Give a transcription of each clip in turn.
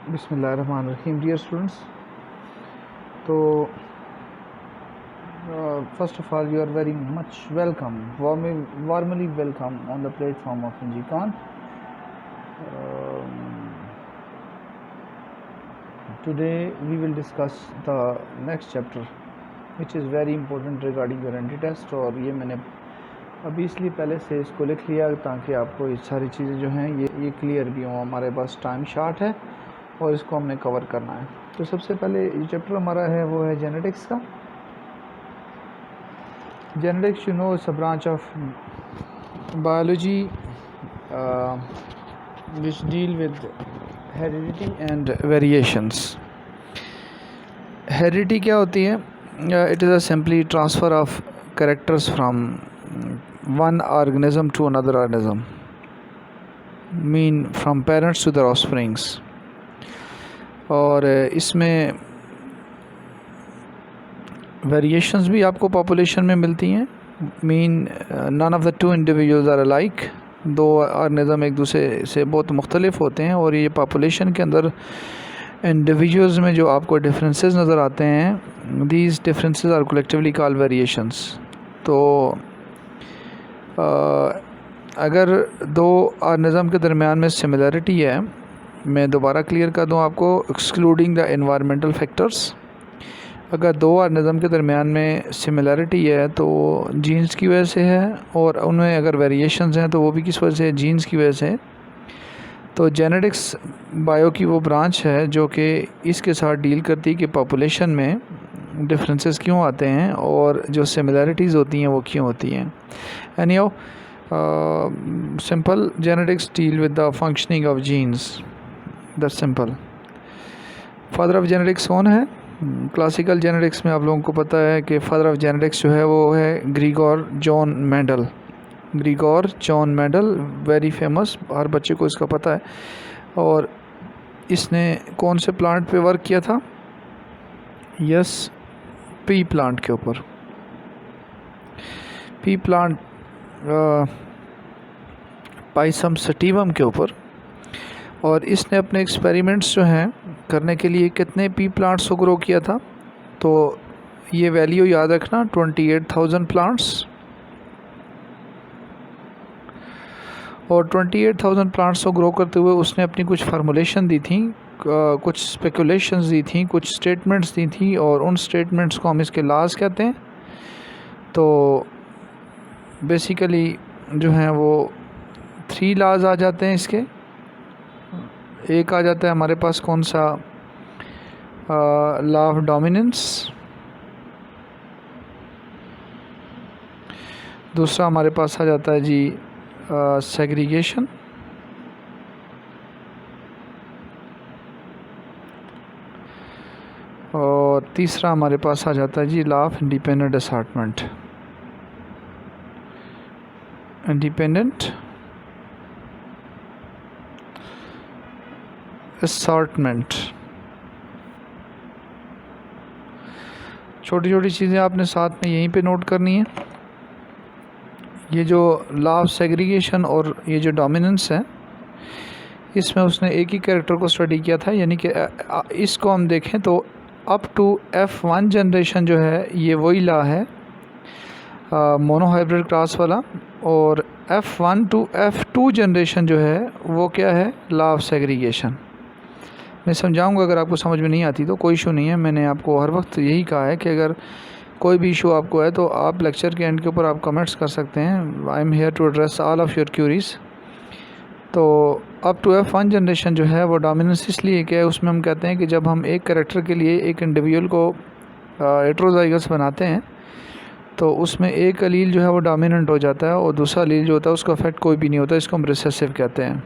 बिस्मिल्लाहिर्रहमानिर्रहीम dear students. तो first of all you are very much welcome, warmly welcome on the platform of इंजीकॉन। Today we will discuss the next chapter which is very important regarding guarantee test. और ये मैंने अभी इसलिए पहले से इसको लिख लिया ताकि आपको ये सारी चीज़ें जो हैं ये क्लियर भी हों। हमारे पास टाइम शॉर्ट है और इसको हमने कवर करना है। तो सबसे पहले ये चैप्टर हमारा है वो है जेनेटिक्स का। Genetics you know it's a branch of biology which deal with heredity and variations. Heredity क्या होती है? It is a simply transfer of characters from one organism to another organism, mean from parents to their offsprings. और इसमें variations भी आपको population में मिलती हैं। Mean none of the two individuals are alike. दो ऑर्गेनिज्म एक दूसरे से बहुत मुख्तलिफ होते हैं और ये पॉपुलेशन के अंदर इंडिविजुअल्स में जो आपको डिफरेंसेस नज़र आते हैं, these differences are collectively called variations. तो अगर दो ऑर्गेनिज्म के दरमियान में सिमिलरिटी है, मैं दोबारा क्लियर कर दूं आपको, एक्सक्लूडिंग द एनवायरमेंटल फैक्टर्स। अगर दो ऑर्गेनिज्म के दरमियान में सिमिलरिटी है तो जीन्स की वजह से है, और उनमें अगर वेरिएशंस हैं तो वो भी किस वजह से है? जीन्स की वजह से। तो जेनेटिक्स बायो की वो ब्रांच है जो कि इसके साथ डील करती है कि पॉपुलेशन में डिफरेंसेस क्यों आते हैं और जो सिमिलरिटीज़ होती हैं वो क्यों होती हैं। Anyhow simple genetics deal with the functioning of genes, that's simple। Father of genetics कौन है? क्लासिकल जेनेटिक्स में आप लोगों को पता है कि फादर ऑफ जेनेटिक्स जो है वो है Gregor John Mendel. Gregor John Mendel, very famous, हर बच्चे को इसका पता है। और इसने कौन से प्लांट पे वर्क किया था? यस, पी प्लांट के ऊपर। पी प्लांट पाइसम सटीवम के ऊपर। और इसने अपने एक्सपेरिमेंट्स जो हैं करने के लिए कितने पी प्लांट्स को ग्रो किया था? तो ये वैल्यू याद रखना, 28,000 प्लांट्स। और 28,000 प्लांट्स को ग्रो करते हुए उसने अपनी कुछ फार्मूलेशन दी थी, कुछ स्पेकुलेशंस दी थी, कुछ स्टेटमेंट्स दी थी, और उन स्टेटमेंट्स को हम इसके लाज कहते हैं। तो बेसिकली जो हैं वो 3 लाज आ जाते हैं इसके। एक आ जाता है हमारे पास कौन सा? Law of dominance. दूसरा हमारे पास आ जाता है जी सेग्रीगेशन। और तीसरा हमारे पास आ जाता है जी law of independent assortment. Independent assortment. छोटी छोटी चीज़ें आपने साथ में यहीं पे नोट करनी है। ये जो लॉ ऑफ सेग्रीगेशन और ये जो डोमिनेंस है, इसमें उसने एक ही कैरेक्टर को स्टडी किया था, यानी कि इसको हम देखें तो अप टू F1 जनरेशन जो है ये वही लॉ है, मोनोहाइब्रिड क्रॉस वाला। और F1 टू F2 जनरेशन जो है वो क्या है? Law of segregation. मैं समझाऊंगा, अगर आपको समझ में नहीं आती तो कोई इशू नहीं है। मैंने आपको हर वक्त यही कहा है कि अगर कोई भी इशू आपको है तो आप लेक्चर के एंड के ऊपर आप कमेंट्स कर सकते हैं। I am here to address all of your queries. तो अप टू F1 जनरेशन जो है वो डोमिनेंस इसलिए कि उसमें हम कहते हैं कि जब हम एक कैरेक्टर के लिए एक इंडिविजुअल को हेटेरोजाइगस बनाते हैं तो उसमें एक अलील जो है वो डोमिनेंट हो जाता है और दूसरा अलील जो होता है उसका इफेक्ट कोई भी नहीं होता। इसको हम रिसेसिव कहते हैं।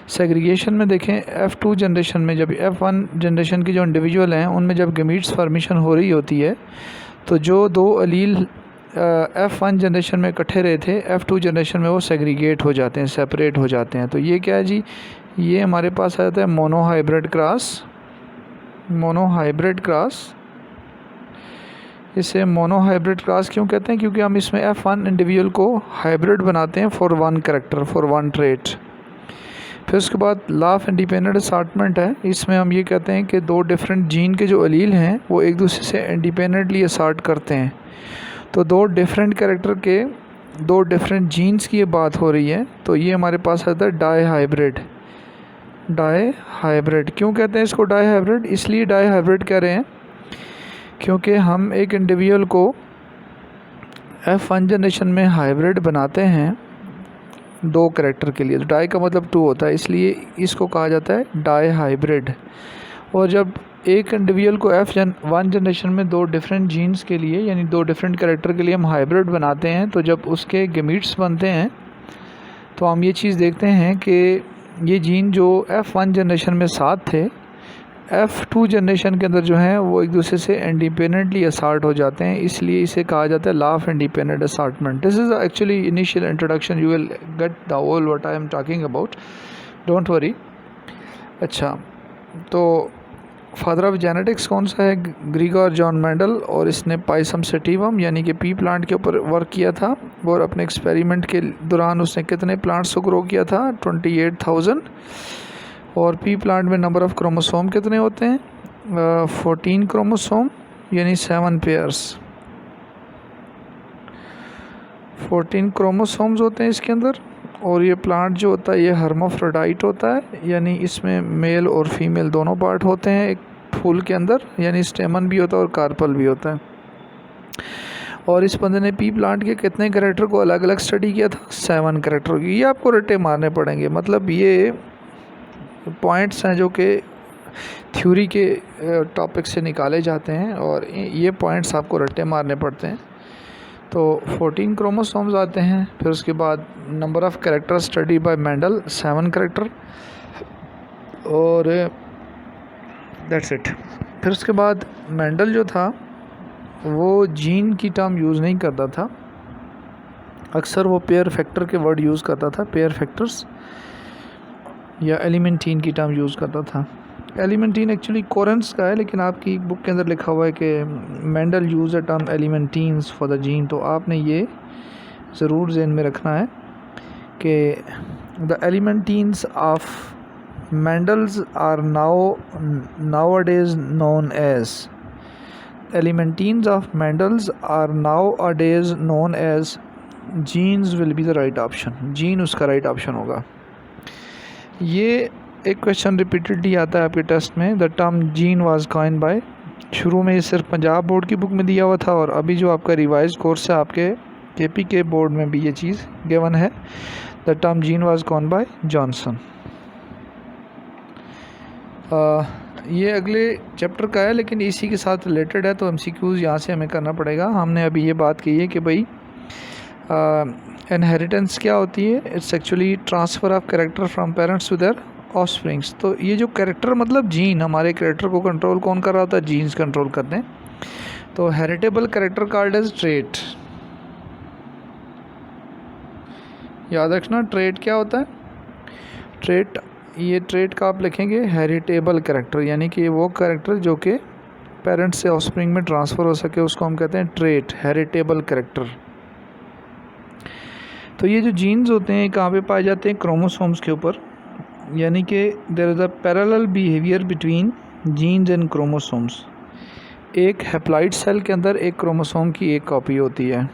सेग्रीगेशन में देखें, F2 जनरेशन में जब F1 जनरेशन की जो इंडिविजुअल हैं उनमें जब गमीट्स फॉर्मेशन हो रही होती है तो जो दो अलील F1 जनरेशन में इकट्ठे रहे थे, F2 जनरेशन में वो सेग्रीगेट हो जाते हैं, सेपरेट हो जाते हैं। तो ये क्या है जी? ये हमारे पास आ जाता है मोनोहाइब्रिड क्रॉस। मोनोहाइब्रिड क्रॉस, इसे मोनोहाइब्रिड क्रॉस क्यों कहते हैं? क्योंकि हम इसमें F1 इंडिविजुअल को हाइब्रिड बनाते हैं for one character, for one trait. फिर उसके बाद लॉ ऑफ इंडिपेंडेंट असार्टमेंट है। इसमें हम ये कहते हैं कि दो डिफरेंट जीन के जो अलील हैं वो एक दूसरे से इंडिपेंडेंटली असार्ट करते हैं। तो दो डिफरेंट कैरेक्टर के दो डिफरेंट जीन्स की ये बात हो रही है, तो ये हमारे पास आता है डाई हाइब्रिड। डाई हाइब्रिड क्यों कहते हैं इसको डाई हाइब्रिड? इसलिए डाई हाइब्रिड कह रहे हैं क्योंकि हम एक इंडिविजुअल को F1 जनरेशन में हाइब्रिड बनाते हैं दो कैरेक्टर के लिए। तो डाई का मतलब 2 होता है, इसलिए इसको कहा जाता है डाई हाइब्रिड। और जब एक इंडिविजुअल को F1 जनरेशन में दो डिफरेंट जीन्स के लिए यानी दो डिफरेंट कैरेक्टर के लिए हम हाइब्रिड बनाते हैं, तो जब उसके गेमीट्स बनते हैं तो हम ये चीज़ देखते हैं कि ये जीन जो F1 जनरेशन में 7 थे, F2 जनरेशन के अंदर जो हैं वो एक दूसरे से इंडिपेंडेंटली असार्ट हो जाते हैं, इसलिए इसे कहा जाता है law of independent assortment. This is actually initial introduction, you will get the whole what I am talking about, don't worry. अच्छा, तो फादर ऑफ जेनेटिक्स कौन सा है? ग्रीगोर जॉन मेंडल, और इसने पाइसम सेटिवम यानी कि पी प्लांट के ऊपर वर्क किया था। और अपने एक्सपेरिमेंट के दौरान उसने कितने प्लांट्स को ग्रो किया था? 28,000। और पी प्लांट में नंबर ऑफ़ क्रोमोसोम कितने होते हैं? 14 क्रोमोसोम यानी 7 पेयर्स। 14 क्रोमोसोम्स होते हैं इसके अंदर। और ये प्लांट जो होता है ये हर्माफ्रोडाइट होता है, यानी इसमें मेल और फीमेल दोनों पार्ट होते हैं एक फूल के अंदर, यानी स्टेमन भी होता है और कार्पल भी होता है। और इस बंदे ने पी प्लांट के कितने कैरेक्टर को अलग अलग स्टडी किया था? 7 कैरेक्टर की। ये आपको रट्टे मारने पड़ेंगे, मतलब ये पॉइंट्स हैं जो कि थ्योरी के टॉपिक से निकाले जाते हैं और ये पॉइंट्स आपको रट्टे मारने पड़ते हैं। तो 14 क्रोमोसोम्स आते हैं। फिर उसके बाद number of character study bye Mendel 7 character, और दैट्स इट। फिर उसके बाद मेंडल जो था वो जीन की टर्म यूज़ नहीं करता था, अक्सर वो पेयर फैक्टर के वर्ड यूज़ करता था, पेयर फैक्टर्स या एलिमेंटीन की टर्म यूज़ करता था। एलिमेंटीन एक्चुअली कोरेंस का है, लेकिन आपकी बुक के अंदर लिखा हुआ है कि Mendel use the term elementins for the gene. तो आपने ये ज़रूर ज़हन में रखना है कि the elementins of Mendels are nowadays known as elementins of Mendels are nowadays known as genes will be the right option. Gene उसका राइट ऑप्शन होगा। ये एक क्वेश्चन रिपीटेडली आता है आपके टेस्ट में, the term gene was coined bye. शुरू में ये सिर्फ पंजाब बोर्ड की बुक में दिया हुआ था, और अभी जो आपका रिवाइज कोर्स है आपके केपी के बोर्ड में भी ये चीज़ गिवन है, the term gene was coined bye Johnson. ये अगले चैप्टर का है लेकिन इसी के साथ रिलेटेड है, तो एमसीक्यूज़ यहाँ से हमें करना पड़ेगा। हमने अभी ये बात की है कि भाई इनहेरिटेंस क्या होती है? It's actually transfer of character from parents to their offsprings. तो ये जो कैरेक्टर मतलब जीन, हमारे कैरेक्टर को कंट्रोल कौन कर रहा होता है? जीन्स कंट्रोल करते हैं। तो heritable character called as trait. याद रखना ट्रेट क्या होता है? ट्रेट, ये ट्रेट का आप लिखेंगे हेरिटेबल कैरेक्टर, यानी कि वो कैरेक्टर जो कि पेरेंट्स से ऑफस्प्रिंग में ट्रांसफ़र हो सके उसको हम कहते हैं ट्रेट, हेरिटेबल कैरेक्टर। तो ये जो जीन्स होते हैं कहाँ पे पाए जाते हैं? क्रोमोसोम्स के ऊपर, यानी कि there is a parallel behaviour between genes and chromosomes. एक हैप्लॉइड सेल के अंदर एक क्रोमोसोम की एक कॉपी होती है,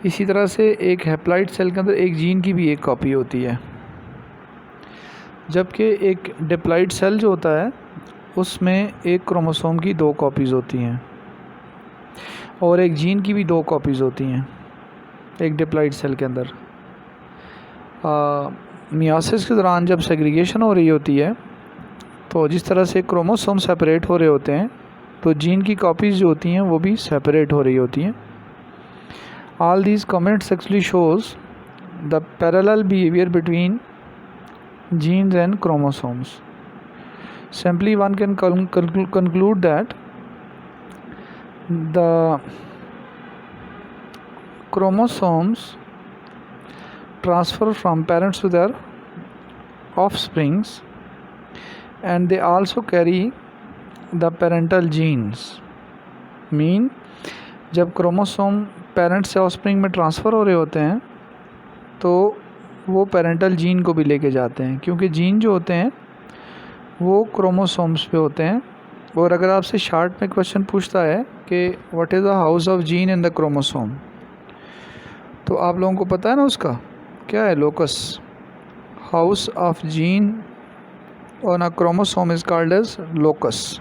इसी तरह से एक हैप्लॉइड सेल के अंदर एक जीन की भी एक कॉपी होती है। जबकि एक डिप्लॉइड सेल जो होता है उसमें एक क्रोमोसोम की 2 कॉपीज़ होती हैं और एक जीन की भी 2 कॉपीज़ होती हैं एक डिप्लॉइड सेल के अंदर। मियोसिस के दौरान जब सेग्रीगेशन हो रही होती है तो जिस तरह से क्रोमोसोम सेपरेट हो रहे होते हैं तो जीन की कॉपीज़ जो होती हैं वो भी सेपरेट हो रही होती हैं। All these comments actually shows the parallel behaviour between genes and chromosomes. Simply one can conclude that the chromosomes transfer from parents to their offsprings and they also carry the parental genes. Mean जब chromosome parents से offspring में transfer हो रहे होते हैं तो वो parental gene को भी लेके जाते हैं, क्योंकि जीन जो होते हैं वो क्रोमोसोम्स पे होते हैं। और अगर आपसे शार्ट में क्वेश्चन पूछता है कि what is the house of gene in the chromosome, तो आप लोगों को पता है ना उसका क्या है, locus. House of gene on a chromosome is called as locus.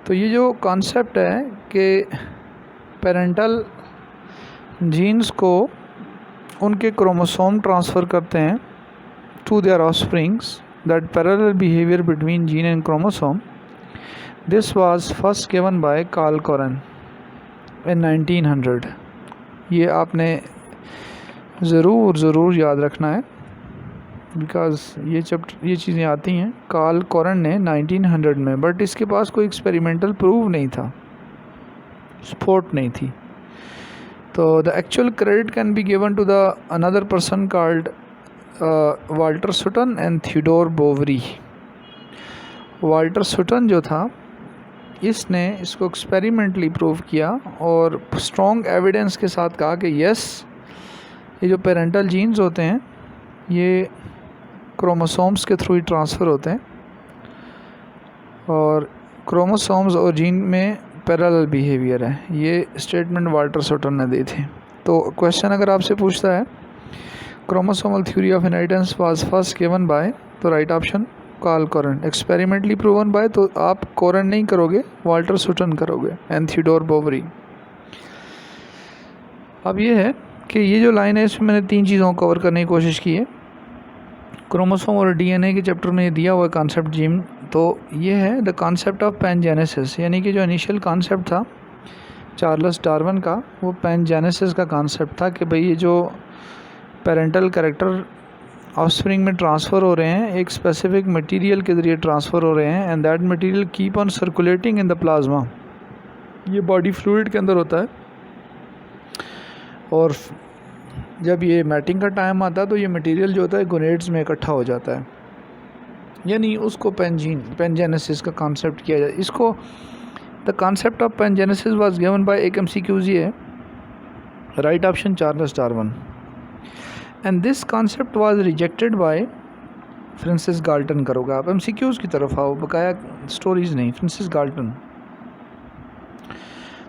तो ये जो कॉन्सेप्ट है कि पेरेंटल जीन्स को उनके क्रोमोसोम ट्रांसफ़र करते हैं to their offsprings, that parallel behaviour between gene and chromosome, this was first given by Carl Correns in 1900। ये आपने ज़रूर याद रखना है, बिकॉज ये चीज़ें आती हैं कार्ल कोरेन ने 1900 में, बट इसके पास कोई एक्सपेरिमेंटल प्रूव नहीं था, सपोर्ट नहीं थी। तो the actual credit can be given to the another person called Walter Sutton and Theodore Boveri. Walter Sutton जो था, इसने इसको एक्सपेरिमेंटली प्रूव किया और स्ट्रॉन्ग एविडेंस के साथ कहा कि यस, ये जो पेरेंटल जीन्स होते हैं ये क्रोमोसोम्स के थ्रू ही ट्रांसफ़र होते हैं, और क्रोमोसोम्स और जीन में पैरेलल बिहेवियर है। ये स्टेटमेंट वाल्टर सुटन ने दी थी। तो क्वेश्चन अगर आपसे पूछता है chromosomal theory of inheritance was first given by, तो right option Carl Correns. Experimentally proven by, तो आप कोरेन नहीं करोगे, वाल्टर सुटन करोगे एंड थियोडोर बोवरी। अब ये है कि ये जो लाइन है इसमें मैंने 3 चीज़ों को कवर करने की कोशिश की है। क्रोमोसोम और डीएनए के चैप्टर में दिया हुआ कॉन्सेप्ट जीन, तो ये है द कॉन्सेप्ट ऑफ पैनजेनेसिस, यानी कि जो इनिशियल कॉन्सेप्ट था चार्ल्स डार्विन का, वो पैनजेनेसिस का कॉन्सेप्ट था कि भाई ये जो पेरेंटल कैरेक्टर ऑफस्प्रिंग में ट्रांसफ़र हो रहे हैं, एक स्पेसिफिक मटेरियल के ज़रिए ट्रांसफ़र हो रहे हैं, and that material keep on circulating in the plasma. ये बॉडी फ्लूइड के अंदर होता है, और जब ये मैटिंग का टाइम आता है तो ये मटेरियल जो होता है गोनेड्स में इकट्ठा हो जाता है, यानी उसको पैनजेनेसिस का कॉन्सेप्ट किया जाए। इसको the concept of pangenesis was given by, एक MCQs है, right option Charles Darwin, and this concept was rejected by Francis Galton. करोगे आप MCQs की तरफ आओ, बकाया स्टोरीज नहीं, फ्रांसिस गाल्टन।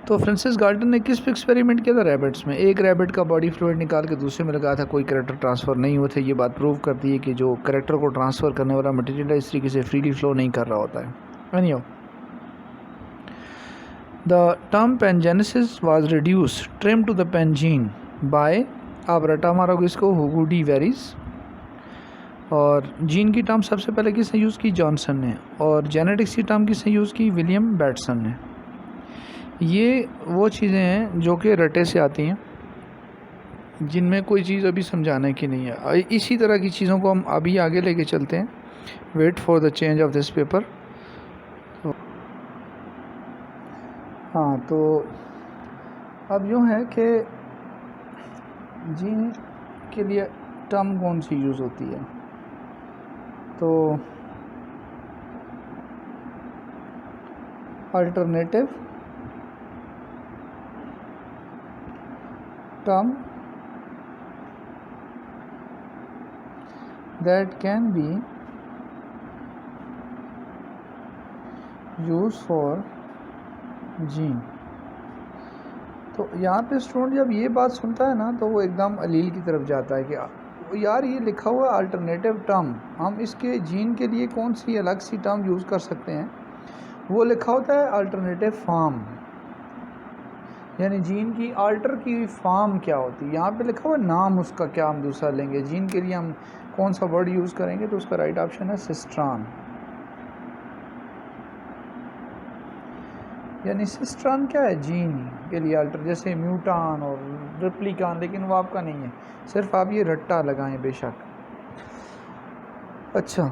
तो फ्रांसिस गाल्टन ने किस पे एक्सपेरिमेंट किया था, रैबिट्स में। एक रैबिट का बॉडी फ्लूइड निकाल के दूसरे में लगाया था, कोई कैरेक्टर ट्रांसफ़र नहीं हुए थे। ये बात प्रूव करती है कि जो कैरेक्टर को ट्रांसफ़र करने वाला मटेरियल है इस तरीके से फ्रीली फ्लो नहीं कर रहा होता है। Anyhow, the term pangenesis was reduce trim to the pangene by, आप रटा मारोगे इसको, हुगो डी वेरिस। और जीन की टर्म सबसे पहले किसने यूज़ की, जॉनसन ने, और जेनेटिक्स की टर्म किसने यूज़ की, विलियम बैटसन ने। ये वो चीज़ें हैं जो कि रटे से आती हैं, जिनमें कोई चीज़ अभी समझाने की नहीं है। इसी तरह की चीज़ों को हम अभी आगे लेके चलते हैं। Wait for the change of this paper. हाँ, तो अब यूँ है कि जीन के लिए टर्म कौन सी यूज़ होती है, तो alternative term that can be used for gene। तो यहाँ पे स्टूडेंट जब ये बात सुनता है ना तो वो एकदम अलील की तरफ जाता है कि यार ये लिखा हुआ है अल्टरनेटिव टर्म, हम इसके जीन के लिए कौन सी अलग सी टर्म यूज़ कर सकते हैं। वो लिखा होता है अल्टरनेटिव फॉर्म, यानी जीन की अल्टर की हुई फॉर्म क्या होती है। यहाँ पे लिखा हुआ नाम, उसका क्या हम दूसरा लेंगे, जीन के लिए हम कौन सा वर्ड यूज़ करेंगे, तो उसका राइट ऑप्शन है सिस्ट्रॉन। यानी सिस्ट्रॉन क्या है, जीन के लिए अल्टर, जैसे म्यूटान और रिप्लिकान, लेकिन वो आपका नहीं है, सिर्फ आप ये रट्टा लगाएं बेशक। अच्छा,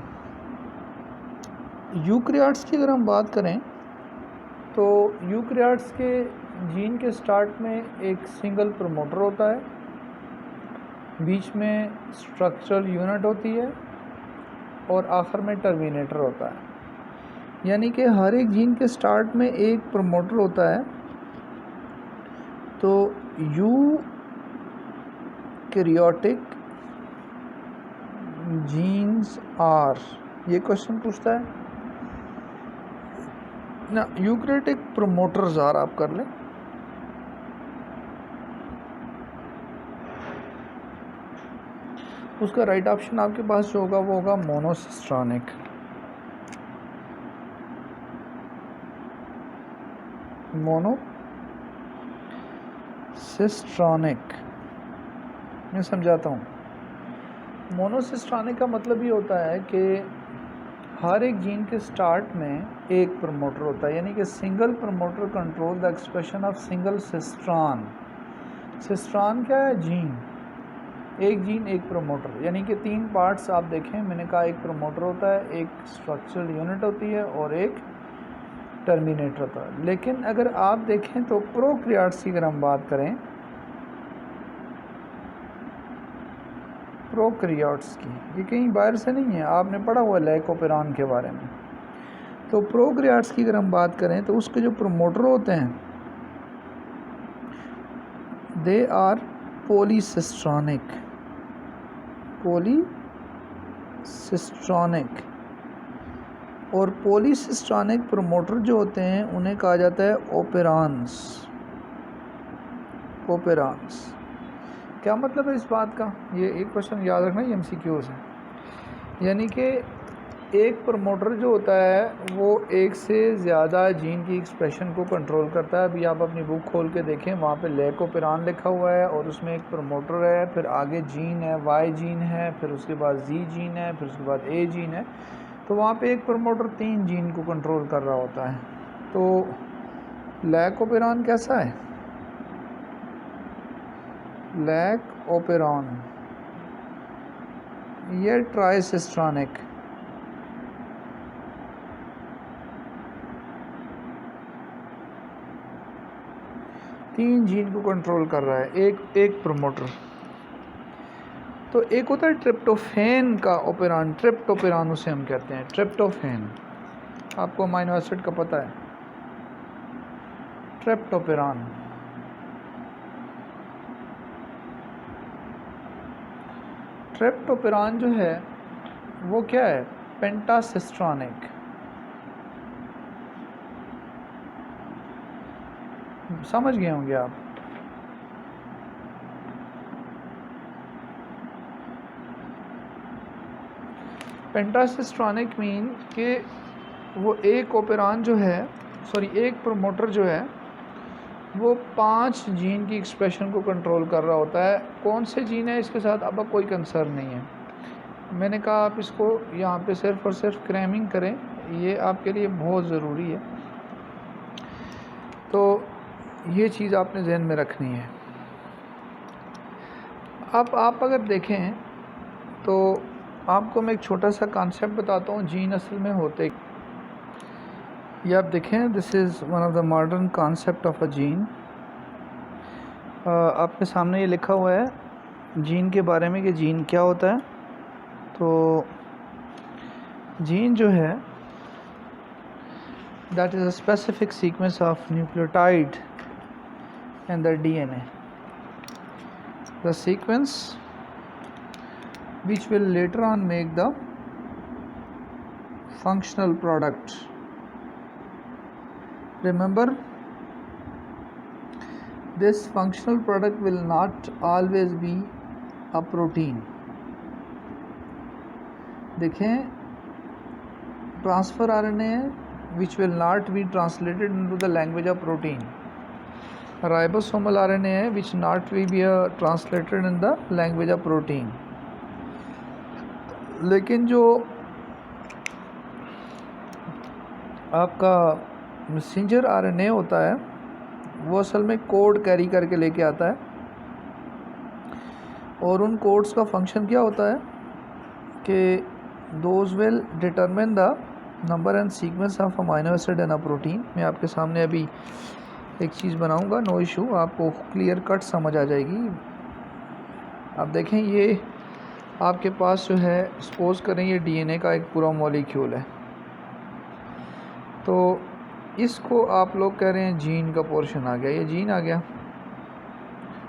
यूकैरियोट्स की अगर हम बात करें तो यूकैरियोट्स के जीन के स्टार्ट में एक सिंगल प्रमोटर होता है, बीच में स्ट्रक्चरल यूनिट होती है और आखिर में टर्मिनेटर होता है। यानी कि हर एक जीन के स्टार्ट में एक प्रमोटर होता है। तो यूकैरियोटिक जीन्स आर, ये क्वेश्चन पूछता है ना। यूक्रेटिक प्रोमोटर्स आर आप कर लें। उसका राइट ऑप्शन आपके पास जो होगा वो होगा मोनोसिस्ट्रॉनिक। मोनोसिस्ट्रॉनिक मैं समझाता हूँ। मोनोसिस्ट्रॉनिक का मतलब ये होता है कि हर एक जीन के स्टार्ट में एक प्रमोटर होता है, यानी कि single promoter control the expression of single cistron. Cistron क्या है? जीन। एक जीन एक प्रमोटर, यानी कि 3 पार्ट्स आप देखें, मैंने कहा एक प्रमोटर होता है, एक स्ट्रक्चरल यूनिट होती है और एक टर्मिनेटर होता है। लेकिन अगर आप देखें तो प्रोकैरियोट्स की अगर हम बात करें, प्रोकैरियोट्स की, ये कहीं बाहर से नहीं है, आपने पढ़ा हुआ लाइकोपेरॉन के बारे में। तो प्रोकैरियोट्स की अगर हम बात करें तो उसके जो प्रमोटर होते हैं दे आर पॉलीसिस्ट्रॉनिक। पॉलीसिस्ट्रॉनिक और पॉलीसिस्ट्रॉनिक प्रमोटर जो होते हैं उन्हें कहा जाता है ओपेरॉन्स। ओपेरॉन्स क्या मतलब है इस बात का? ये एक क्वेश्चन याद रखना, ये MCQs है। यानी कि एक प्रमोटर जो होता है वो एक से ज़्यादा जीन की एक्सप्रेशन को कंट्रोल करता है। अभी आप अपनी बुक खोल के देखें, वहाँ पे लाइकोपेरॉन लिखा हुआ है और उसमें एक प्रमोटर है, फिर आगे जीन है, Y जीन है, फिर उसके बाद Z जीन है, फिर उसके बाद A जीन है। तो वहाँ पे एक प्रमोटर 3 जीन को कंट्रोल कर रहा होता है। तो लाइकोपेरॉन कैसा है? लाइकोपेरॉन ये ट्राइसिस्ट्रॉनिक। तीन जीन को कंट्रोल कर रहा है एक प्रमोटर। तो एक होता है ट्रिप्टोफैन का ओपेरॉन, ट्रिप्टोपेरॉन उसे हम कहते हैं, ट्रिप्टोफैन। आपको अमीनो एसिड का पता है, ट्रिप्टोपेरॉन। ट्रिप्टोपेरॉन जो है वो क्या है? पेंटासिस्ट्रॉनिक। समझ गए होंगे आप। पेंटासिस्ट्रॉनिक मीन कि वो एक ओपेरॉन जो है, एक प्रमोटर जो है वो 5 जीन की एक्सप्रेशन को कंट्रोल कर रहा होता है। कौन से जीन है इसके साथ अब कोई कंसर्न नहीं है। मैंने कहा आप इसको यहाँ पे सिर्फ और सिर्फ क्रैमिंग करें, ये आपके लिए बहुत ज़रूरी है। तो ये चीज़ आपने जहन में रखनी है। अब आप अगर देखें तो आपको मैं एक छोटा सा कॉन्सेप्ट बताता हूँ, जीन असल में होते। ये आप देखें, this is one of the modern concept of a gene. आपके सामने ये लिखा हुआ है जीन के बारे में कि जीन क्या होता है। तो जीन जो है that is a specific sequence of nucleotide in the DNA, the sequence which will later on make the functional product. Remember, this functional product will not always be a protein. देखें, transfer RNA which will not be translated into the language of protein. Ribosomal RNA है which not will be translated in the language of protein. लेकिन जो आपका messenger RNA होता है वो असल में कोड कैरी करके लेके आता है, और उन कोड्स का फंक्शन क्या होता है कि those will determine the number and sequence of amino acid in a protein. मैं आपके सामने अभी एक चीज़ बनाऊंगा, नो इशू, आपको क्लियर कट समझ आ जाएगी। आप देखें, ये आपके पास जो है, सपोज़ करें ये DNA का एक पूरा मॉलिक्यूल है, तो इसको आप लोग कह रहे हैं जीन का पोर्शन आ गया, ये जीन आ गया।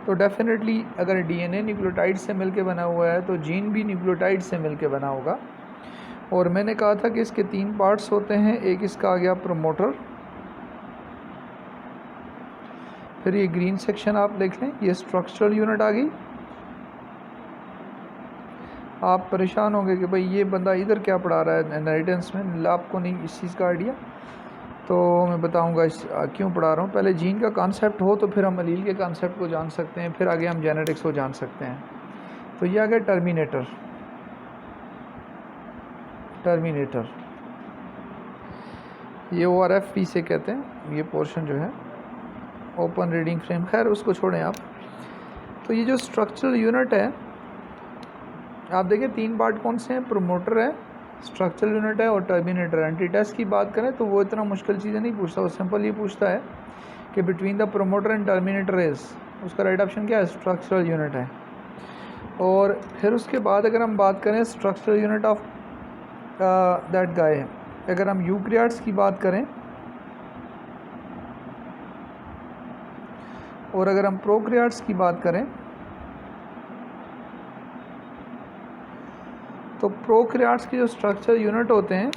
तो डेफिनेटली अगर डीएनए न्यूक्लियोटाइड से मिलके बना हुआ है तो जीन भी न्यूक्लियोटाइड से मिलके बना होगा। और मैंने कहा था कि इसके 3 पार्ट्स होते हैं। एक इसका आ गया प्रमोटर, फिर ये ग्रीन सेक्शन आप देख लें, ये स्ट्रक्चरल यूनिट आ गई। आप परेशान होंगे कि भाई ये बंदा इधर क्या पढ़ा रहा है इनहेरिटेंस में, आपको नहीं इस चीज़ का आइडिया, तो मैं बताऊंगा इस क्यों पढ़ा रहा हूँ। पहले जीन का कॉन्सेप्ट हो तो फिर हम अलील के कॉन्सेप्ट को जान सकते हैं, फिर आगे हम जेनेटिक्स को जान सकते हैं। तो ये आ गया टर्मिनेटर। ये ORF से कहते हैं ये पोर्शन जो है, ओपन रीडिंग फ्रेम। खैर उसको छोड़ें आप। तो ये जो स्ट्रक्चरल यूनिट है आप देखिए 3 पार्ट कौन से हैं, प्रोमोटर है, स्ट्रक्चरल यूनिट है और टर्मिनेटर। एंटीटेस्ट की बात करें तो वो इतना मुश्किल चीज़ें नहीं पूछता, वो सिंपल ये पूछता है कि between the promoter and terminator is, उसका राइट ऑप्शन क्या है, स्ट्रक्चरल यूनिट है। और फिर उसके बाद अगर हम बात करें structural unit of that guy, अगर हम यूकैरियोट्स की बात करें और अगर हम प्रोकैरियोट्स की बात करें तो प्रोकैरियोट्स के जो स्ट्रक्चर यूनिट होते हैं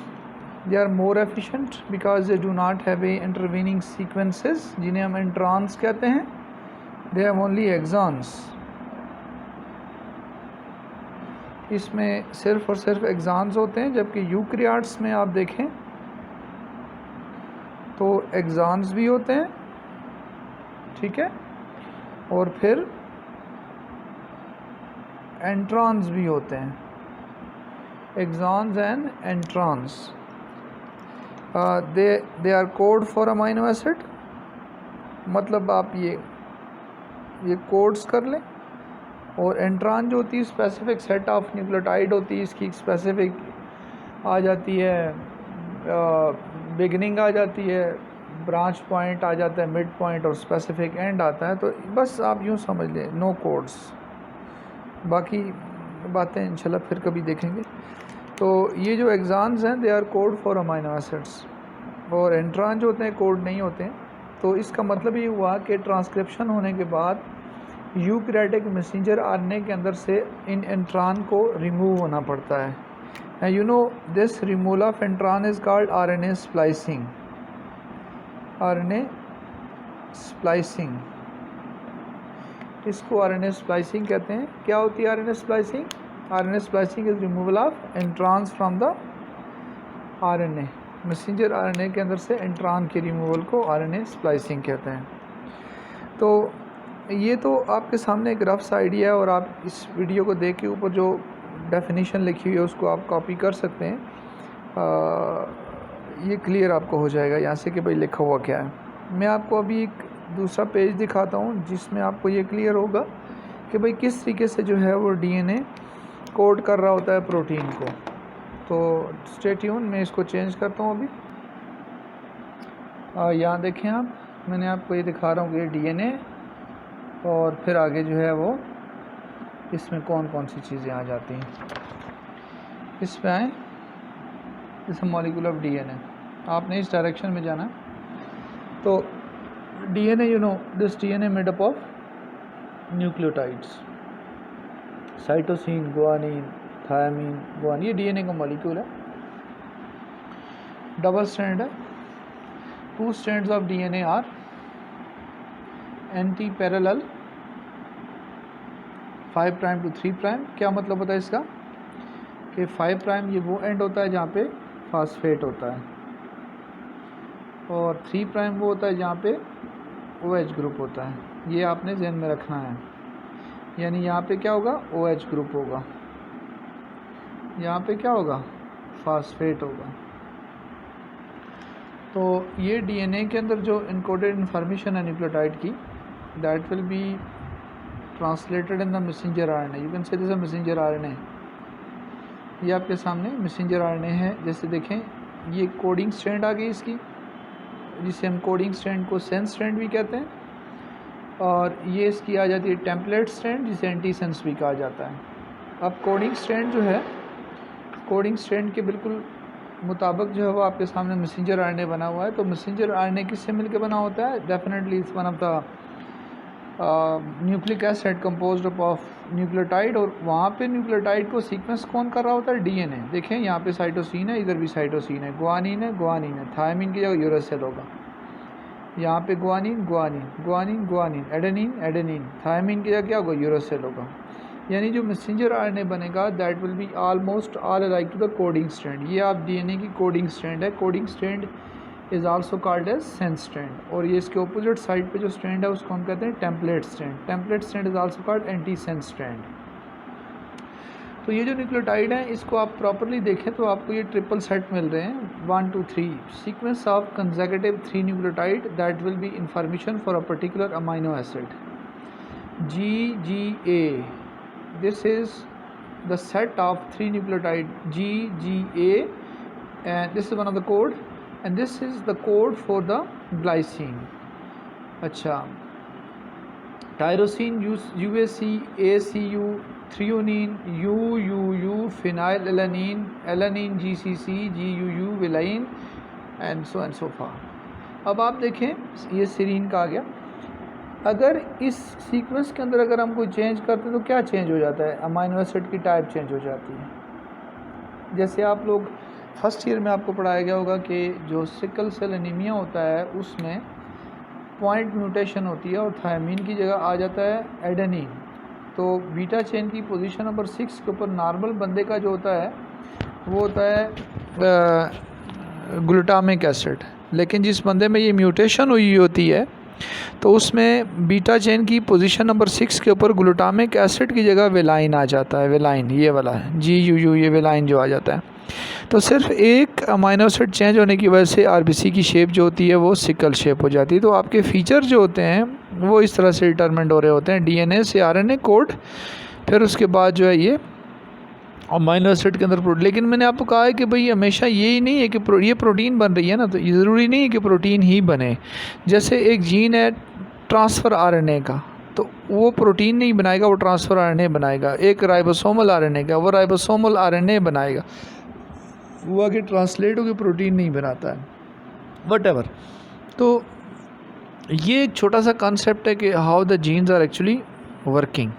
they are more efficient because they do not have a intervening sequences, जिन्हें हम इंट्रॉन्स कहते हैं। They have only exons. इसमें सिर्फ और सिर्फ एक्सॉन्स होते हैं, जबकि यूकैरियोट्स में आप देखें तो एक्सॉन्स भी होते हैं, ठीक है, और फिर एंट्रॉन्स भी होते हैं, exons and introns. They are code for amino acid, मतलब आप ये कोड्स कर लें। और एंट्रॉन जो होती है स्पेसिफिक सेट ऑफ न्यूक्लियोटाइड होती है, इसकी स्पेसिफिक आ जाती है, बिगनिंग आ जाती है, ब्रांच पॉइंट आ जाता है, मिड पॉइंट और स्पेसिफिक एंड आता है। तो बस आप यूँ समझ लें, नो कोड्स। बाकी बातें इंशाल्लाह फिर कभी देखेंगे। तो ये जो एक्सॉन्स हैं they are code for amino acids, और एंट्रॉन जो होते हैं कोड नहीं होते हैं। तो इसका मतलब ये हुआ कि ट्रांसक्रिप्शन होने के बाद यूकैरियोटिक मैसेंजर आरएनए के अंदर से इन एंट्रॉन को रिमूव होना पड़ता है। And you know this removal of intron is called RNA splicing. RNA splicing, इसको आरएनए स्प्लाइसिंग कहते हैं। क्या होती है RNA splicing? RNA splicing is removal of introns from the RNA. Messenger RNA के अंदर से एंट्रॉन के रिमूवल को आरएनए स्प्लाइसिंग कहते हैं। तो ये तो आपके सामने एक रफ आइडिया है, और आप इस वीडियो को देख के ऊपर जो डेफिनेशन लिखी हुई है उसको आप कॉपी कर सकते हैं। ये क्लियर आपको हो जाएगा यहाँ से कि भाई लिखा हुआ क्या है। मैं आपको अभी एक दूसरा पेज दिखाता हूँ जिसमें आपको ये क्लियर होगा कि भाई किस तरीके से जो है वो डीएनए कोड कर रहा होता है प्रोटीन को। तो स्टे ट्यून, मैं इसको चेंज करता हूँ अभी। यहाँ देखें आप, मैंने आपको ये दिखा रहा हूँ कि ये डीएनए, और फिर आगे जो है वो इसमें कौन कौन सी चीज़ें आ जाती हैं। इस पे आए, इस मॉलिक्यूल ऑफ डीएनए, आपने इस डायरेक्शन में जाना। तो DNA, you know this DNA made up of nucleotides, cytosine, guanine, thymine, guanine, ये डीएनए का मॉलिक्यूल है। डबल स्ट्रैंड है। 2 strands of DNA are anti parallel 5 prime to 3 prime. क्या मतलब होता है इसका कि 5 प्राइम ये वो एंड होता है जहाँ पे फास्फेट होता है, और 3 प्राइम वो होता है जहाँ पे OH ग्रुप होता है। ये आपने ध्यान में रखना है। यानी यहाँ पे क्या होगा, OH ग्रुप होगा, यहाँ पे क्या होगा, फास्फेट होगा। तो ये डीएनए के अंदर जो इनकोडेड इन्फॉर्मेशन है न्यूक्लियोटाइड की, that will B translated in the messenger RNA. You can say this messenger RNA. ये आपके सामने मैसेंजर आरएनए है। जैसे देखें ये कोडिंग स्ट्रैंड आ गई इसकी, जिसे हम कोडिंग स्ट्रैंड को सेंस स्ट्रैंड भी कहते हैं, और ये इसकी आ जाती है टेम्पलेट स्ट्रैंड, जिसे एंटी सेंस भी कहा जाता है। अब कोडिंग स्ट्रैंड जो है, कोडिंग स्ट्रैंड के बिल्कुल मुताबिक जो है वो आपके सामने मैसेंजर आरएनए बना हुआ है। तो मैसेंजर आरएनए किससे मिलकर बना होता है? Definitely it's one of the nucleic acid composed of nucleotide, और वहाँ पे न्यूक्लियोटाइड को सीक्वेंस कौन कर रहा होता है? डीएनए। देखें यहाँ पे साइटोसिन है, इधर भी साइटोसिन है, गुआनिन है, गुआनिन है, थायमिन की जगह यूरेसिल होगा, यहाँ पे guanine guanine guanine guanine, adenine adenine, thymine की जगह क्या होगा? यूरेसिल होगा। यानी जो मैसेंजर आरएनए बनेगा that will be almost all alike to the coding strand. ये आप डीएनए की कोडिंग स्ट्रैंड है। Coding strand is also called as sense strand, और ये इसके ऑपोजिट साइड पे जो स्ट्रैंड है उसको हम कहते हैं template strand. Template strand is also called anti sense strand. तो ये जो न्यूक्लियोटाइड है इसको आप प्रॉपरली देखें तो आपको ये ट्रिपल सेट मिल रहे हैं, 1 2 3 sequence of consecutive 3 nucleotide that will B information for a particular amino acid GGA। This is the set of 3 nucleotide GGA, and this is one of the code, and this is the code for the glycine। अच्छा, tyrosine, UAC, ACU, threonine, UUU, phenylalanine, alanine, GCC, GUU, valine, and so and so far। अब आप देखें ये serine का आ गया। अगर इस sequence के अंदर अगर हम कोई चेंज करते हैं तो क्या चेंज हो जाता है? अमाइनो एसिड की टाइप चेंज हो जाती है। जैसे आप लोग फर्स्ट ईयर में आपको पढ़ाया गया होगा कि जो सिकल सेल एनीमिया होता है उसमें पॉइंट म्यूटेशन होती है और थायमीन की जगह आ जाता है एडेनिन। तो बीटा चेन की पोजीशन नंबर 6 के ऊपर नॉर्मल बंदे का जो होता है वो होता है ग्लूटामिक एसिड, लेकिन जिस बंदे में ये म्यूटेशन हुई होती है तो उसमें बीटा चेन की पोजीशन नंबर 6 के ऊपर ग्लूटामिक एसिड की जगह वेलाइन आ जाता है। वेलाइन ये वाला है GUU, ये वेलाइन जो आ जाता है। तो सिर्फ एक अमाइनो एसिड चेंज होने की वजह से आरबीसी की शेप जो होती है वो सिकल शेप हो जाती है। तो आपके फीचर जो होते हैं वो इस तरह से डिटरमिनेट हो रहे होते हैं, डीएनए से आरएनए कोड, फिर उसके बाद जो है ये अमाइनो एसिड के अंदर प्रोटीन। लेकिन मैंने आपको कहा है कि भाई हमेशा यही नहीं है कि ये प्रोटीन बन रही है ना, तो ये ज़रूरी नहीं है कि प्रोटीन ही बने। जैसे एक जीन है ट्रांसफ़र आरएनए का, तो वो प्रोटीन नहीं बनाएगा, वो ट्रांसफ़र आरएनए बनाएगा। एक राइबोसोमल आरएनए का, वो राइबोसोमल आरएनए बनाएगा, वो आगे ट्रांसलेट होकर प्रोटीन नहीं बनाता है, व्हाटएवर। तो ये एक छोटा सा कॉन्सेप्ट है कि how the genes are actually working.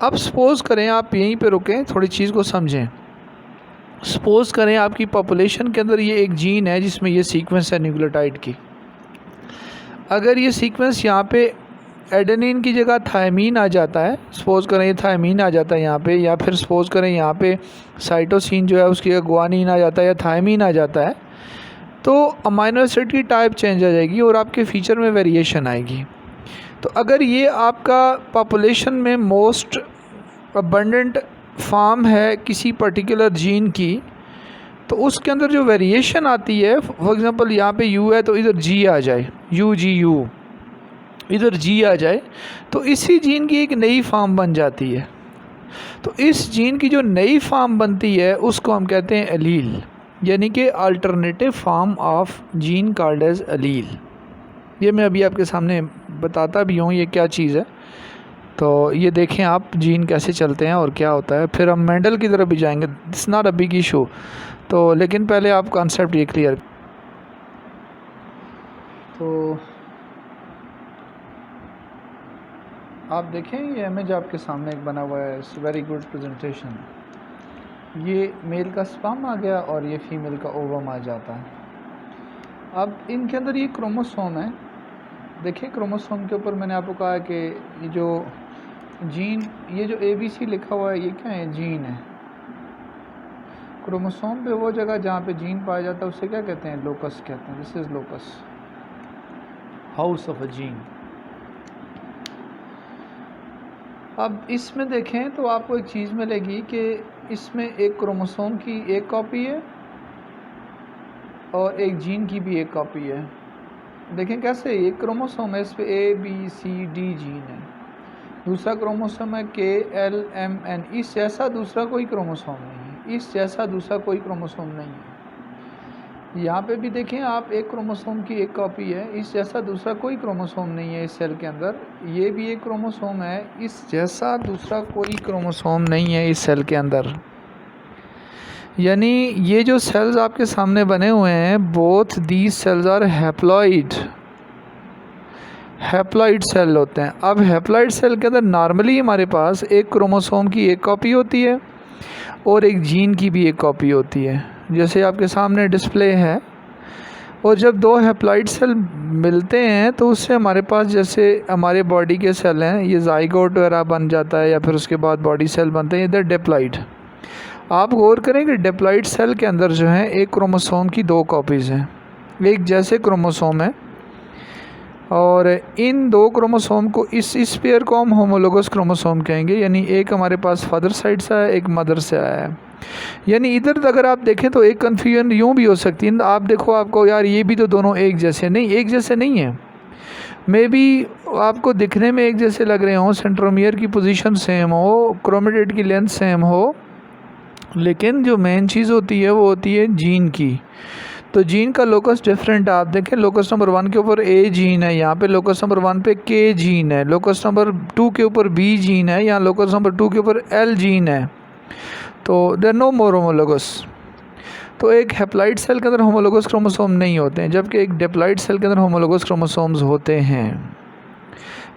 अब सपोज़ करें आप यहीं पे रुकें, थोड़ी चीज़ को समझें। सपोज़ करें आपकी पॉपुलेशन के अंदर ये एक जीन है जिसमें ये सीक्वेंस है न्यूक्लियोटाइड की। अगर ये सीक्वेंस यहाँ पे एडेनिन की जगह थायमीन आ जाता है, सपोज़ करें ये थायमीन आ जाता है यहाँ पे, या फिर सपोज़ करें यहाँ पे साइटोसिन जो है उसकी जगह गुआनिन आ जाता है या थायमीन आ जाता है, तो अमाइनो एसिड की टाइप चेंज आ जाएगी और आपके फीचर में वेरिएशन आएगी। तो अगर ये आपका पॉपुलेशन में मोस्ट अबंडेंट फॉर्म है किसी पर्टिकुलर जीन की, तो उसके अंदर जो वेरिएशन आती है, फॉर एग्ज़ाम्पल यहाँ पे U है तो इधर G आ जाए, UGU, इधर G आ जाए, तो इसी जीन की एक नई फॉर्म बन जाती है। तो इस जीन की जो नई फॉर्म बनती है उसको हम कहते हैं एलील, यानी कि alternative form of gene called as allele. ये मैं अभी आपके सामने बताता भी हूँ ये क्या चीज़ है। तो ये देखें आप जीन कैसे चलते हैं और क्या होता है, फिर हम मेंडल की तरफ भी जाएंगे। This not a big issue. तो लेकिन पहले आप कॉन्सेप्ट ये क्लियर। तो आप देखें ये इमेज आपके सामने एक बना हुआ है, इट्स वेरी गुड प्रेजेंटेशन। ये मेल का स्पर्म आ गया और ये फीमेल का ओवम आ जाता है। अब इनके अंदर ये क्रोमोसोम है। देखिए क्रोमोसोम के ऊपर मैंने आपको कहा कि ये जो जीन, ये जो ABC लिखा हुआ है ये क्या है? जीन है। क्रोमोसोम पे वो जगह जहाँ पे जीन पाया जाता है उसे क्या कहते हैं? लोकस कहते हैं। This is locus, house of a gene. अब इसमें देखें तो आपको एक चीज़ मिलेगी कि इसमें एक क्रोमोसोम की एक कॉपी है और एक जीन की भी एक कॉपी है। देखें कैसे, एक क्रोमोसोम है इस पे ABCD जीन है, दूसरा क्रोमोसोम है KLMN। इस जैसा दूसरा कोई क्रोमोसोम नहीं है, इस जैसा दूसरा कोई क्रोमोसोम नहीं है। यहाँ पे भी देखें आप, एक क्रोमोसोम की एक कॉपी है, इस जैसा दूसरा कोई क्रोमोसोम नहीं है इस सेल के अंदर। ये भी एक क्रोमोसोम है, इस जैसा दूसरा कोई क्रोमोसोम नहीं है इस सेल के अंदर। यानी ये जो सेल्स आपके सामने बने हुए हैं, both these cells are haploid. Haploid cell होते हैं। अब हैप्लॉइड सेल के अंदर नॉर्मली हमारे पास एक क्रोमोसोम की एक कॉपी होती है और एक जीन की भी एक कॉपी होती है, जैसे आपके सामने डिस्प्ले है। और जब दो हैप्लॉइड सेल मिलते हैं तो उससे हमारे पास, जैसे हमारे बॉडी के सेल हैं, ये ज़ाइगोट वगैरह बन जाता है या फिर उसके बाद बॉडी सेल बनते हैं, इधर डिप्लॉइड। आप गौर करें कि डिप्लॉइड सेल के अंदर जो है एक क्रोमोसोम की दो कॉपीज़ हैं, एक जैसे क्रोमोसोम है, और इन दो क्रोमोसोम को, इस पेयर को हम होमोलोगस क्रोमोसोम कहेंगे। यानी एक हमारे पास फादर साइड से है, एक मदर से आया है। यानी इधर अगर आप देखें तो एक कन्फ्यूजन यूँ भी हो सकती है, आप देखो आपको यार ये भी तो दोनों एक जैसे, नहीं, एक जैसे नहीं है। मे बी आपको दिखने में एक जैसे लग रहे हों, सेंट्रोमियर की पोजीशन सेम हो, क्रोमेटिड की लेंथ सेम हो, लेकिन जो मेन चीज़ होती है वो होती है जीन की। तो जीन का लोकस डिफरेंट है। आप देखें लोकस नंबर 1 के ऊपर ए जीन है, यहाँ पे लोकस नंबर 1 पे के जीन है, लोकस नंबर 2 के ऊपर बी जीन है, यहाँ लोकस नंबर 2 के ऊपर एल जीन है। तो देयर नो मोर होमोलोगस। तो एक हैप्लॉइड सेल के अंदर होमोलोगस क्रोमोसोम नहीं होते हैं, जबकि एक डिप्लॉइड सेल के अंदर होमोलोगस क्रोमोसोम्स होते हैं।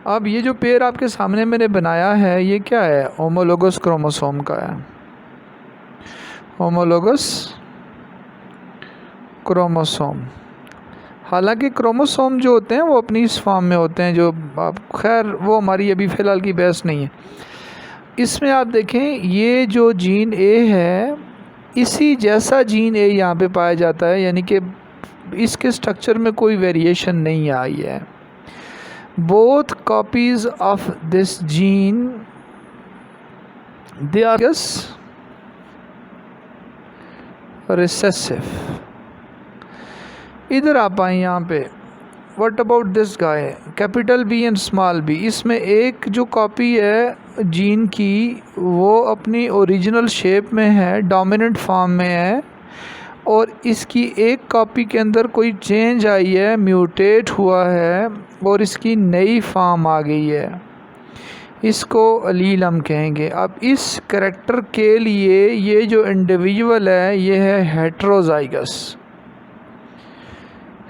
अब ये जो पेयर आपके सामने मैंने बनाया है, ये क्या है? होमोलोगस क्रोमोसोम का है, होमोलोगस क्रोमोसोम। हालांकि क्रोमोसोम जो होते हैं वो अपनी इस फॉर्म में होते हैं, जो आप, खैर वो हमारी अभी फ़िलहाल की बहस नहीं है। इसमें आप देखें ये जो जीन ए है, इसी जैसा जीन ए यहाँ पे पाया जाता है, यानी कि इसके स्ट्रक्चर में कोई वेरिएशन नहीं आई है। Both copies of this gene they are recessive. इधर आप आए यहाँ पे, what about this guy, capital B and small B. इसमें एक जो कॉपी है जीन की वो अपनी ओरिजिनल शेप में है, डोमिनेंट फॉर्म में है, और इसकी एक कॉपी के अंदर कोई चेंज आई है, म्यूटेट हुआ है और इसकी नई फॉर्म आ गई है, इसको अलील हम कहेंगे। अब इस करैक्टर के लिए ये जो इंडिविजुअल है ये है heterozygous,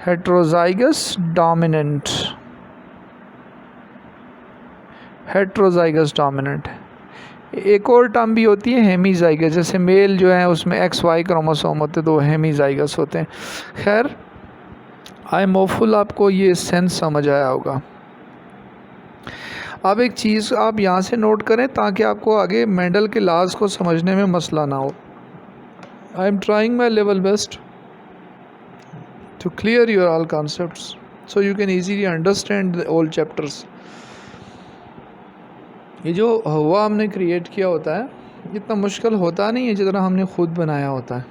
heterozygous dominant, heterozygous dominant. एक और टर्म भी होती है हेमीजाइगस, जैसे मेल जो है उसमें XY क्रोमोसोम होते हैं तो हेमीजाइगस होते हैं। खैर आई एम होपफुल आपको ये सेंस समझ आया होगा। अब एक चीज़ आप यहाँ से नोट करें ताकि आपको आगे मेंडल के लॉज को समझने में मसला ना हो। I am trying my level best to clear your all concepts so you can easily understand the all chapters। ये जो हुआ हमने क्रिएट किया होता है इतना मुश्किल होता नहीं है जितना हमने खुद बनाया होता है,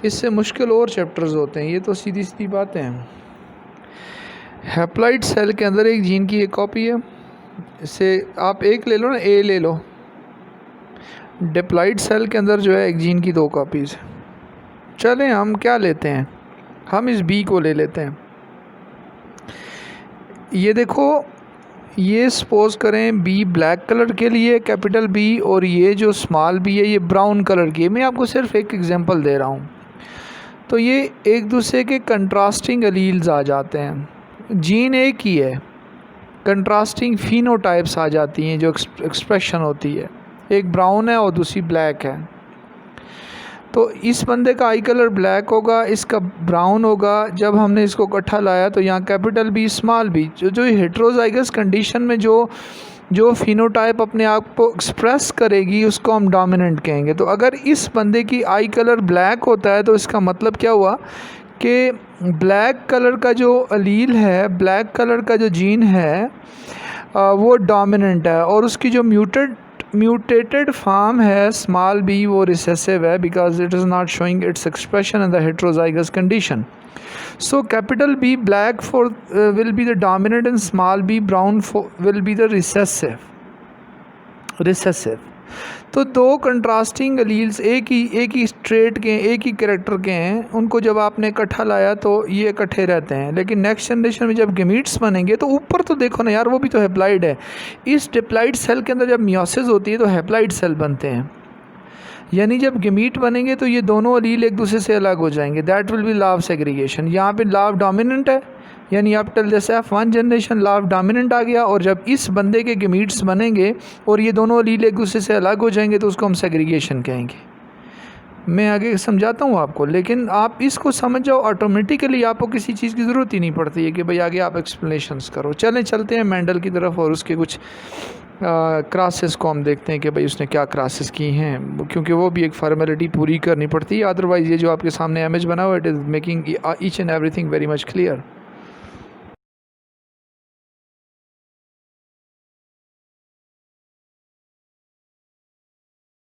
इससे मुश्किल और चैप्टर्स होते हैं। ये तो सीधी सीधी बातें हैं। हैप्लॉइड सेल के अंदर एक जीन की एक कॉपी है, इससे आप एक ले लो ना, ए ले लो। डिप्लॉइड सेल के अंदर जो है एक जीन की दो कॉपीज़। चलें हम क्या लेते हैं, हम इस बी को ले लेते हैं। ये देखो, ये सपोज करें बी ब्लैक कलर के लिए कैपिटल बी, और ये जो स्मॉल बी है ये ब्राउन कलर की है। मैं आपको सिर्फ एक एग्जांपल दे रहा हूँ। तो ये एक दूसरे के कंट्रास्टिंग अलील्स आ जाते हैं। जीन एक ही है, कंट्रास्टिंग फिनोटाइप्स आ जाती हैं, जो एक्सप्रेशन होती है, एक ब्राउन है और दूसरी ब्लैक है। तो इस बंदे का आई कलर ब्लैक होगा, इसका ब्राउन होगा। जब हमने इसको इकट्ठा लाया तो यहाँ कैपिटल बी स्मॉल बी, जो हेट्रोजाइगस कंडीशन में जो फिनोटाइप अपने आप को एक्सप्रेस करेगी उसको हम डोमिनेंट कहेंगे। तो अगर इस बंदे की आई कलर ब्लैक होता है तो इसका मतलब क्या हुआ कि ब्लैक कलर का जो अलील है, ब्लैक कलर का जो जीन है वो डोमिनेंट है, और उसकी जो म्यूटेटेड फॉर्म है स्मॉल बी वो रिसेसिव है, because it is not showing its expression in the heterozygous condition. So capital B black for will be the dominant and small B brown will be the recessive. तो दो contrasting alleles एक ही straight के, एक ही character के हैं, उनको जब आपने इकट्ठा लाया तो ये इकट्ठे रहते हैं। लेकिन नेक्स्ट जनरेशन में जब गेमीट्स बनेंगे तो ऊपर तो देखो ना यार, वो भी तो हैप्लॉइड है। इस डिप्लॉइड सेल के अंदर जब मियोसिस होती है तो हैप्लॉइड सेल बनते हैं, यानी जब गेमीट बनेंगे तो ये दोनों अलील एक दूसरे से अलग हो जाएंगे। That will be law of segregation. यहाँ पे लॉ ऑफ डोमिनेंट है, यानी आप tell this F1 generation law of dominant आ गया, और जब इस बंदे के गेमीट्स बनेंगे और ये दोनों एलील एक दूसरे से अलग हो जाएंगे तो उसको हम सेग्रीगेशन कहेंगे। मैं आगे समझाता हूँ आपको, लेकिन आप इसको समझ जाओ, ऑटोमेटिकली आपको किसी चीज़ की ज़रूरत ही नहीं पड़ती है कि भाई आगे आप एक्सप्लेनेशंस करो। चलते हैं मेंडल की तरफ और उसके कुछ क्रासेस को हम देखते हैं कि भाई उसने क्या क्रासेस की हैं, क्योंकि वो भी एक फॉर्मेलिटी पूरी करनी पड़ती है। अदरवाइज़ ये जो आपके सामने इमेज बना हुआ है, it is making each and everything very much clear.